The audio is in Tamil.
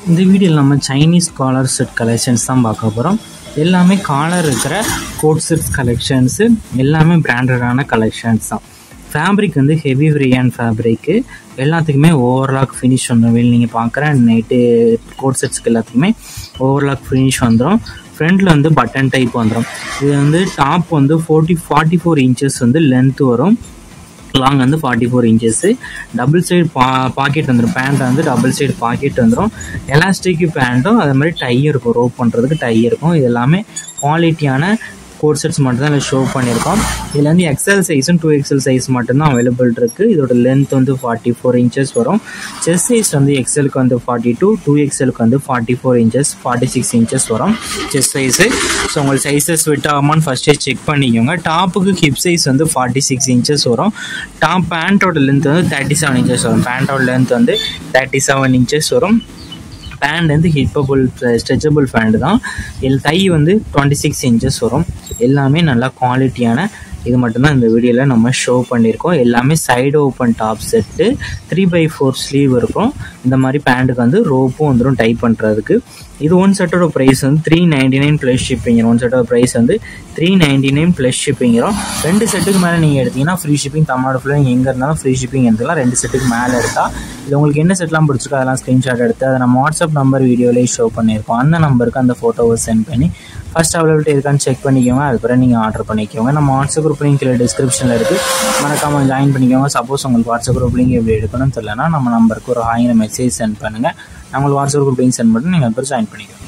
இந்த வீடியோவில் நம்ம சைனீஸ் காலர் செட் கலெக்ஷன்ஸ் தான் பார்க்க போகிறோம். எல்லாமே காலர் இருக்கிற கோட் செட்ஸ் கலெக்ஷன்ஸு, எல்லாமே பிராண்டடான கலெக்ஷன்ஸ் தான். ஃபேப்ரிக் வந்து ஹெவி ரேயான் ஃபேப்ரிக்கு, எல்லாத்துக்குமே ஓவர்லாக் ஃபினிஷ் வந்துடும். நீங்கள் பார்க்குற நைட்டு கோட் செட்ஸ்க்கு எல்லாத்துக்குமே ஓவர்லாக் ஃபினிஷ் வந்துடும். ஃப்ரண்டில் வந்து பட்டன் டைப் வந்துடும். இது வந்து டாப் வந்து 44 இன்ச்சஸ் வந்து லென்த்து வரும். லாங் வந்து 44 இன்ச்சஸ்ஸு. டபுள் சைடு பாக்கெட் வந்துடும். பேண்ட் வந்து டபுள் சைடு பாக்கெட் வந்துடும். எலாஸ்டிக் பேண்ட்டும் அது மாதிரி டை இருக்கும், ரோப் பண்ணுறதுக்கு டை இருக்கும். இது எல்லாமே குவாலிட்டியான கோட் செட்ஸ் மட்டும்தான் இதில் ஷோ பண்ணியிருக்கோம். இதில் வந்து எக்ஸல் சைஸும் 2XL சைஸ் மட்டும்தான் அவைலபிள் இருக்குது. இதோட லென்த் வந்து 44 இன்ச்சஸ் வரும். செஸ்ட் சைஸ் வந்து எக்ஸலுக்கு வந்து 42, 2XLக்கு வந்து 44 இன்ச்சஸ், 46 இன்ச்சஸ் வரும் செஸ்ட் சைஸு. ஸோ உங்களுக்கு சைஸஸ் ஃபிட் ஆகுமான்னு ஃபஸ்ட்டே செக் பண்ணிக்கோங்க. டாப்புக்கு ஹிப் சைஸ் வந்து 46 இன்ச்சஸ் வரும். டாப் பேண்ட்டோட லென்த் வந்து 37 இன்ச்சஸ் வரும். பேண்ட்டோட லென்த் வந்து 37 இன்ச்சஸ் வரும். பேண்ட் வந்து ஹிப்பபிள் ஸ்ட்ரெச்சபிள் பேண்ட் தான். இதில் டை வந்து 26 இன்ச்சஸ் வரும். எல்லாமே நல்லா குவாலிட்டியான இது மட்டும்தான் இந்த வீடியோவில் நம்ம ஷோ பண்ணியிருக்கோம். எல்லாமே side open top set, 3/4 sleeve இருக்கும். இந்த மாதிரி பேண்ட்டுக்கு வந்து ரோப்பும் வந்துடும் டை பண்ணுறதுக்கு. இது ஒன் செட்டோட ப்ரைஸ் வந்து 399 ப்ளஸ் ஷிப்பிங். ஒன் செட்டோட ப்ரைஸ் வந்து 399 ப்ளஸ் ஷிப்பிங்கிறோம். 2 செட்டுக்கு மேலே நீங்கள் எடுத்தீங்கன்னா ஃப்ரீ ஷிப்பிங். தமிழ்நாடு ஃபுல்லாக நீங்கள் எங்கே இருந்தாலும் ஃப்ரீ ஷிப்பிங் எடுத்துக்கலாம். 2 செட்டுக்கு மேலே எடுத்தால். இது உங்களுக்கு என்ன செட்லாம் பிடிச்சிருக்கோ அதெல்லாம் ஸ்க்ரீன்ஷாட் எடுத்து அதை நம்ம வாட்ஸ்அப் நம்பர் வீடியோலேயே ஷோ பண்ணியிருக்கோம். அந்த நம்பருக்கு அந்த ஃபோட்டோவை சென்ட் பண்ணி ஃபஸ்ட் அவைலபிலிட்டி இருக்கான்னு செக் பண்ணிக்கோங்க. அதுக்கப்புறம் நீங்கள் ஆர்டர் பண்ணிக்கோங்க. நம்ம வாட்ஸ்அப் குரூப் லிங்க் டிஸ்கிரிப்ஷனில் இருக்குது, மறக்காமல் ஜாயின் பண்ணிக்கோங்க. சப்போஸ் உங்களுக்கு வாட்ஸ்அப் குரூப் லிங்க் எப்படி எடுக்கணும்னு தெரியலனா நம்ம நம்பருக்கு ஒரு 1000 மெசேஜ் சென்ட் பண்ணுங்கள். நான் உங்களுக்கு வாட்ஸ்அப் குரூப் லிங்க் சென்ட் பண்ணி நீங்கள் அதுக்கப்புறம் ஜாயின் பண்ணிக்கோங்க.